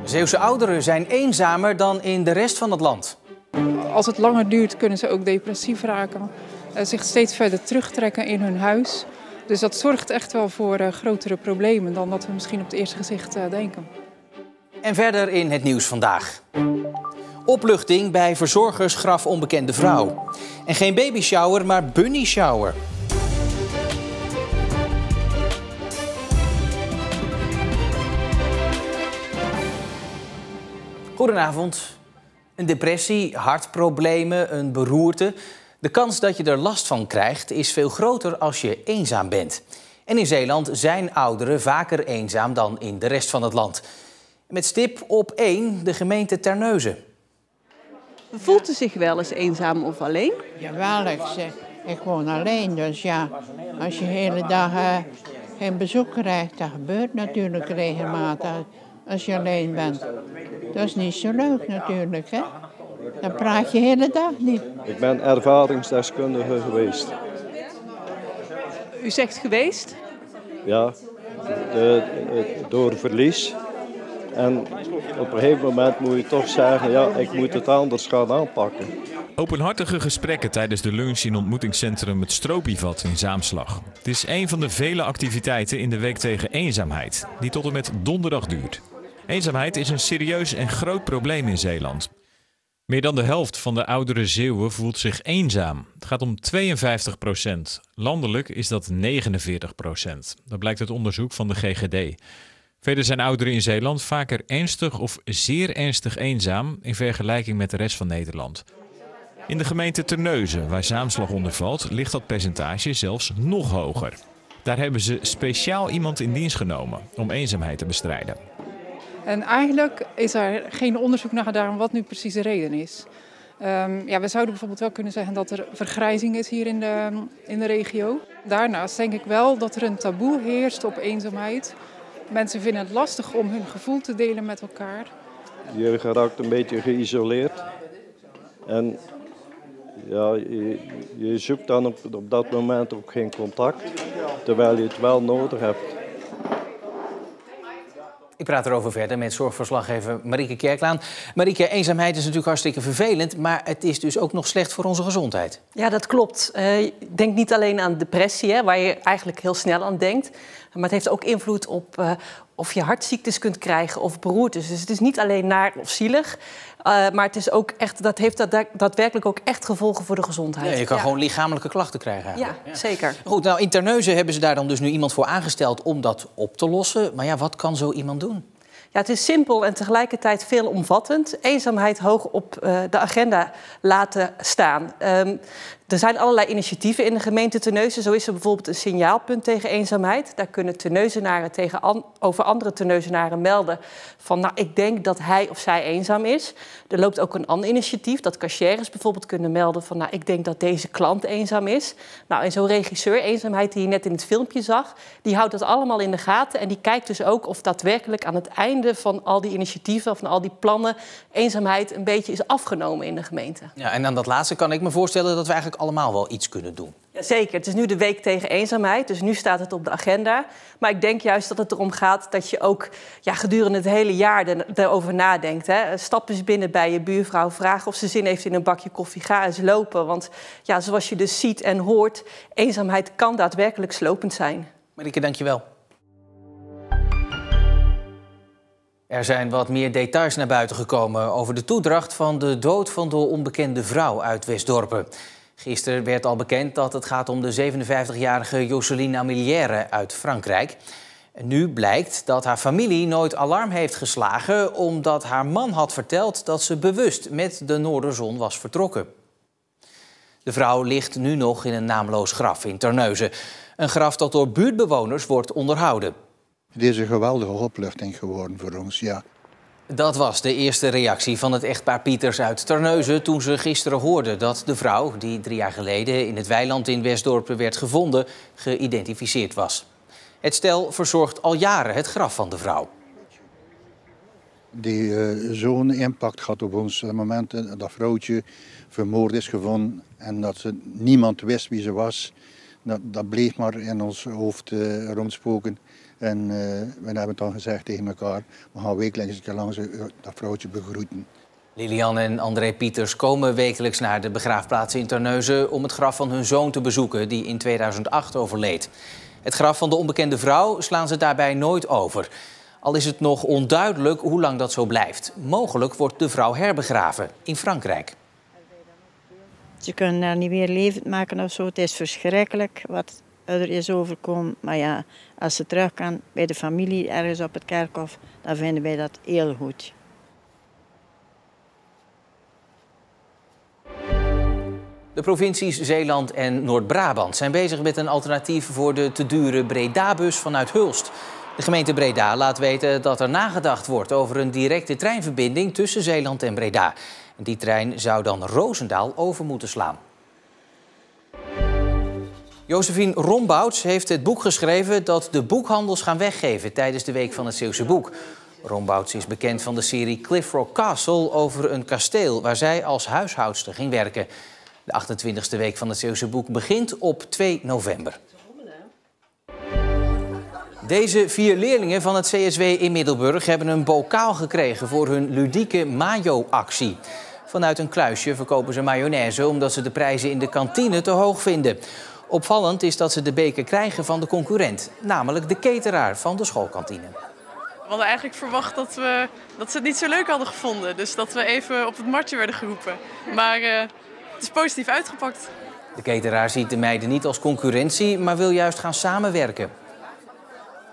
Zeeuwse ouderen zijn eenzamer dan in de rest van het land. Als het langer duurt kunnen ze ook depressief raken. Zich steeds verder terugtrekken in hun huis. Dus dat zorgt echt wel voor grotere problemen dan dat we misschien op het eerste gezicht denken. En verder in het nieuws vandaag. Opluchting bij verzorgers graf onbekende vrouw. En geen babyshower, maar bunny shower. Goedenavond. Een depressie, hartproblemen, een beroerte. De kans dat je er last van krijgt is veel groter als je eenzaam bent. En in Zeeland zijn ouderen vaker eenzaam dan in de rest van het land. Met stip op 1 de gemeente Terneuzen. Voelt u zich wel eens eenzaam of alleen? Jawel, ik woon alleen. Dus ja, als je de hele dag geen bezoek krijgt, dat gebeurt natuurlijk regelmatig als je alleen bent. Dat is niet zo leuk natuurlijk, hè. Dan praat je de hele dag niet. Ik ben ervaringsdeskundige geweest. U zegt geweest? Ja, door verlies. En op een gegeven moment moet je toch zeggen, ja, ik moet het anders gaan aanpakken. Openhartige gesprekken tijdens de lunch in ontmoetingscentrum Het Stroopievat in Zaamslag. Het is een van de vele activiteiten in de Week tegen Eenzaamheid, die tot en met donderdag duurt. Eenzaamheid is een serieus en groot probleem in Zeeland. Meer dan de helft van de oudere Zeeuwen voelt zich eenzaam. Het gaat om 52%. Landelijk is dat 49%. Dat blijkt uit onderzoek van de GGD. Verder zijn ouderen in Zeeland vaker ernstig of zeer ernstig eenzaam in vergelijking met de rest van Nederland. In de gemeente Terneuzen, waar Zaamslag onder valt, ligt dat percentage zelfs nog hoger. Daar hebben ze speciaal iemand in dienst genomen om eenzaamheid te bestrijden. En eigenlijk is er geen onderzoek naar gedaan wat nu precies de reden is. We zouden bijvoorbeeld wel kunnen zeggen dat er vergrijzing is hier in de regio. Daarnaast denk ik wel dat er een taboe heerst op eenzaamheid. Mensen vinden het lastig om hun gevoel te delen met elkaar. Je raakt een beetje geïsoleerd. En ja, je zoekt dan op dat moment ook geen contact, terwijl je het wel nodig hebt. Ik praat erover verder met zorgverslaggever Marieke Kerklaan. Marieke, eenzaamheid is natuurlijk hartstikke vervelend, maar het is dus ook nog slecht voor onze gezondheid. Ja, dat klopt. Denk niet alleen aan depressie, waar je eigenlijk heel snel aan denkt. Maar het heeft ook invloed op of je hartziektes kunt krijgen of beroertes. Dus het is niet alleen naar of zielig, maar het is ook echt, dat heeft daadwerkelijk ook echt gevolgen voor de gezondheid. Ja, je kan gewoon lichamelijke klachten krijgen eigenlijk. Ja, zeker. Goed, nou in Terneuzen hebben ze daar dan dus nu iemand voor aangesteld om dat op te lossen. Maar ja, wat kan zo iemand doen? Ja, het is simpel en tegelijkertijd veelomvattend. Eenzaamheid hoog op de agenda laten staan. Er zijn allerlei initiatieven in de gemeente Terneuzen. Zo is er bijvoorbeeld een signaalpunt tegen eenzaamheid. Daar kunnen Terneuzenaren over andere Terneuzenaren melden van, nou, ik denk dat hij of zij eenzaam is. Er loopt ook een ander initiatief dat cashiers bijvoorbeeld kunnen melden van, nou, ik denk dat deze klant eenzaam is. Nou, en zo'n regisseur eenzaamheid die je net in het filmpje zag, die houdt dat allemaal in de gaten en die kijkt dus ook of daadwerkelijk aan het einde van al die initiatieven, van al die plannen, eenzaamheid een beetje is afgenomen in de gemeente. Ja, en aan dat laatste kan ik me voorstellen dat we eigenlijk allemaal wel iets kunnen doen. Zeker, het is nu de Week tegen Eenzaamheid, dus nu staat het op de agenda. Maar ik denk juist dat het erom gaat dat je ook gedurende het hele jaar erover nadenkt. Hè. Stap eens binnen bij je buurvrouw, vraag of ze zin heeft in een bakje koffie. Ga eens lopen, want ja, zoals je dus ziet en hoort, eenzaamheid kan daadwerkelijk slopend zijn. Marieke, dank je wel. Er zijn wat meer details naar buiten gekomen over de toedracht van de dood van de onbekende vrouw uit Westdorpen. Gisteren werd al bekend dat het gaat om de 57-jarige Jocelyne Amilière uit Frankrijk. En nu blijkt dat haar familie nooit alarm heeft geslagen omdat haar man had verteld dat ze bewust met de Noorderzon was vertrokken. De vrouw ligt nu nog in een naamloos graf in Terneuzen. Een graf dat door buurtbewoners wordt onderhouden. Het is een geweldige opluchting geworden voor ons, ja. Dat was de eerste reactie van het echtpaar Pieters uit Terneuzen toen ze gisteren hoorden dat de vrouw, die 3 jaar geleden in het weiland in Westdorpen werd gevonden, geïdentificeerd was. Het stel verzorgt al jaren het graf van de vrouw. Die zo'n impact had op ons op het moment dat vrouwtje vermoord is gevonden en dat niemand wist wie ze was. Dat bleef maar in ons hoofd rondspoken. En we hebben dan gezegd tegen elkaar, we gaan wekelijks een keer langs dat vrouwtje begroeten. Lilian en André Pieters komen wekelijks naar de begraafplaats in Terneuzen om het graf van hun zoon te bezoeken, die in 2008 overleed. Het graf van de onbekende vrouw slaan ze daarbij nooit over. Al is het nog onduidelijk hoe lang dat zo blijft. Mogelijk wordt de vrouw herbegraven in Frankrijk. Ze kunnen haar niet weer levend maken of zo. Het is verschrikkelijk wat er is overkomen. Maar ja, als ze terug kan bij de familie ergens op het kerkhof, dan vinden wij dat heel goed. De provincies Zeeland en Noord-Brabant zijn bezig met een alternatief voor de te dure Breda-bus vanuit Hulst. De gemeente Breda laat weten dat er nagedacht wordt over een directe treinverbinding tussen Zeeland en Breda. En die trein zou dan Roosendaal over moeten slaan. Josephine Rombouts heeft het boek geschreven dat de boekhandels gaan weggeven tijdens de Week van het Zeeuwse Boek. Rombouts is bekend van de serie Cliff Rock Castle over een kasteel waar zij als huishoudster ging werken. De 28e Week van het Zeeuwse Boek begint op 2 november. Deze 4 leerlingen van het CSW in Middelburg hebben een bokaal gekregen voor hun ludieke mayo-actie. Vanuit een kluisje verkopen ze mayonaise omdat ze de prijzen in de kantine te hoog vinden. Opvallend is dat ze de beker krijgen van de concurrent, namelijk de cateraar van de schoolkantine. We hadden eigenlijk verwacht dat ze het niet zo leuk hadden gevonden. Dus dat we even op het matje werden geroepen. Maar het is positief uitgepakt. De cateraar ziet de meiden niet als concurrentie, maar wil juist gaan samenwerken.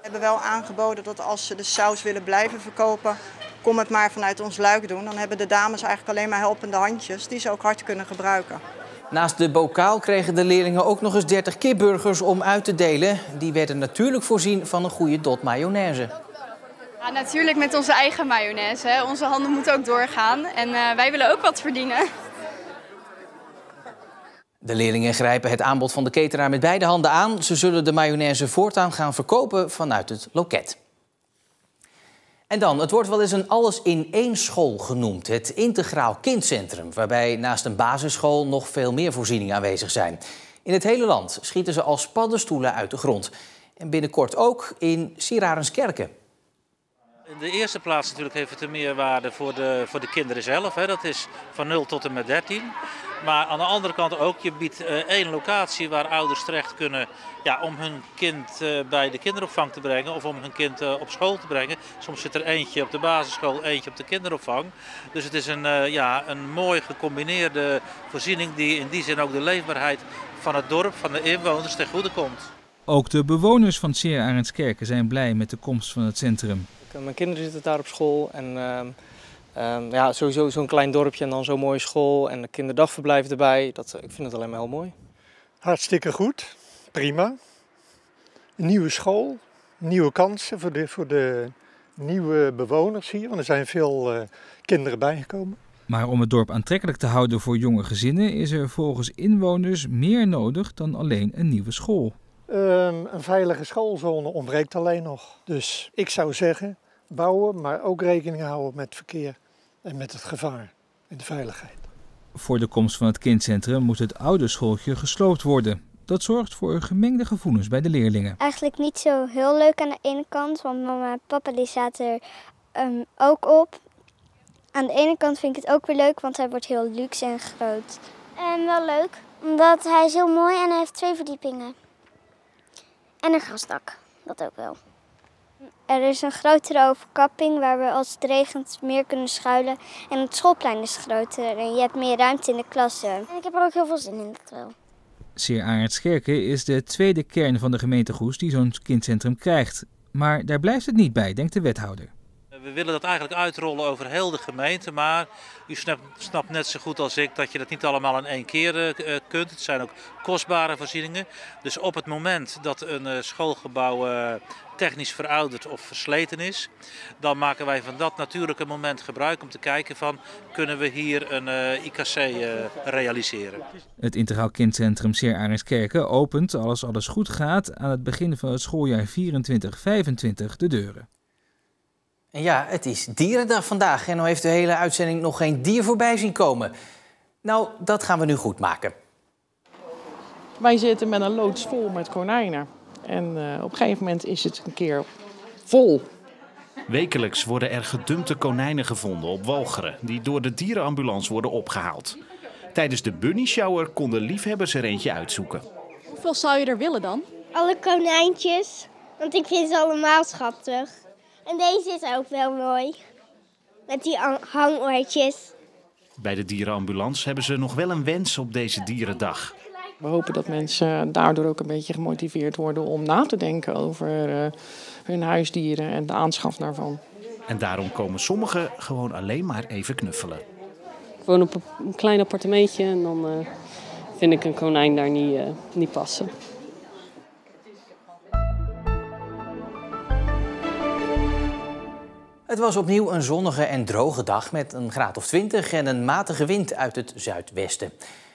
We hebben wel aangeboden dat als ze de saus willen blijven verkopen, kom het maar vanuit ons luik doen. Dan hebben de dames eigenlijk alleen maar helpende handjes die ze ook hard kunnen gebruiken. Naast de bokaal kregen de leerlingen ook nog eens 30 kipburgers om uit te delen. Die werden natuurlijk voorzien van een goede dot mayonaise. Ja, natuurlijk met onze eigen mayonaise. Hè. Onze handen moeten ook doorgaan en wij willen ook wat verdienen. De leerlingen grijpen het aanbod van de cateraar met beide handen aan. Ze zullen de mayonaise voortaan gaan verkopen vanuit het loket. En dan, het wordt wel eens een alles-in-één school genoemd. Het Integraal Kindcentrum, waarbij naast een basisschool nog veel meer voorzieningen aanwezig zijn. In het hele land schieten ze als paddenstoelen uit de grond. En binnenkort ook in Sierarenskerke. In de eerste plaats natuurlijk heeft het een meerwaarde voor de kinderen zelf. Hè. Dat is van 0 tot en met 13. Maar aan de andere kant ook, je biedt 1 locatie waar ouders terecht kunnen om hun kind bij de kinderopvang te brengen of om hun kind op school te brengen. Soms zit er eentje op de basisschool, eentje op de kinderopvang. Dus het is een mooi gecombineerde voorziening die in die zin ook de leefbaarheid van het dorp, van de inwoners ten goede komt. Ook de bewoners van Sierarenskerke zijn blij met de komst van het centrum. Mijn kinderen zitten daar op school en sowieso zo'n klein dorpje en dan zo'n mooie school en een kinderdagverblijf erbij. Ik vind het alleen maar heel mooi. Hartstikke goed, prima. Een nieuwe school, nieuwe kansen voor de nieuwe bewoners hier, want er zijn veel kinderen bijgekomen. Maar om het dorp aantrekkelijk te houden voor jonge gezinnen is er volgens inwoners meer nodig dan alleen een nieuwe school. Een veilige schoolzone ontbreekt alleen nog. Dus ik zou zeggen, bouwen, maar ook rekening houden met verkeer en met het gevaar en de veiligheid. Voor de komst van het kindcentrum moet het oude schooltje gesloopt worden. Dat zorgt voor gemengde gevoelens bij de leerlingen. Eigenlijk niet zo heel leuk aan de ene kant, want mama en papa die zaten er ook op. Aan de ene kant vind ik het ook weer leuk, want hij wordt heel luxe en groot. En wel leuk, omdat hij is heel mooi en hij heeft 2 verdiepingen. En een grasdak, dat ook wel. Er is een grotere overkapping waar we als het regent meer kunnen schuilen. En het schoolplein is groter en je hebt meer ruimte in de klassen. En ik heb er ook heel veel zin in, dat wel. Sierarenskerke is de tweede kern van de gemeente Goes die zo'n kindcentrum krijgt. Maar daar blijft het niet bij, denkt de wethouder. We willen dat eigenlijk uitrollen over heel de gemeente, maar u snapt net zo goed als ik dat je dat niet allemaal in één keer kunt. Het zijn ook kostbare voorzieningen. Dus op het moment dat een schoolgebouw technisch verouderd of versleten is, dan maken wij van dat natuurlijke moment gebruik om te kijken van, kunnen we hier een IKC realiseren. Het Integraal Kindcentrum Sierarenskerke opent, als alles goed gaat, aan het begin van het schooljaar 24/25 de deuren. En ja, het is Dierendag vandaag en nou heeft de hele uitzending nog geen dier voorbij zien komen. Nou, dat gaan we nu goed maken. Wij zitten met een loods vol met konijnen. En op een gegeven moment is het een keer vol. Wekelijks worden er gedumpte konijnen gevonden op Walcheren, die door de dierenambulance worden opgehaald. Tijdens de bunny shower konden liefhebbers er eentje uitzoeken. Hoeveel zou je er willen dan? Alle konijntjes, want ik vind ze allemaal schattig. En deze is ook wel mooi, met die hangoortjes. Bij de dierenambulance hebben ze nog wel een wens op deze dierendag. We hopen dat mensen daardoor ook een beetje gemotiveerd worden om na te denken over hun huisdieren en de aanschaf daarvan. En daarom komen sommigen gewoon alleen maar even knuffelen. Ik woon op een klein appartementje en dan vind ik een konijn daar niet passen. Het was opnieuw een zonnige en droge dag met een graad of 20 en een matige wind uit het zuidwesten.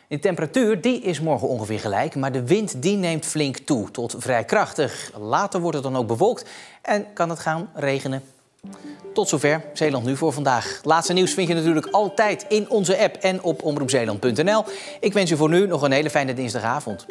De temperatuur die is morgen ongeveer gelijk, maar de wind die neemt flink toe tot vrij krachtig. Later wordt het dan ook bewolkt en kan het gaan regenen. Tot zover Zeeland Nu voor vandaag. Laatste nieuws vind je natuurlijk altijd in onze app en op omroepzeeland.nl. Ik wens u voor nu nog een hele fijne dinsdagavond.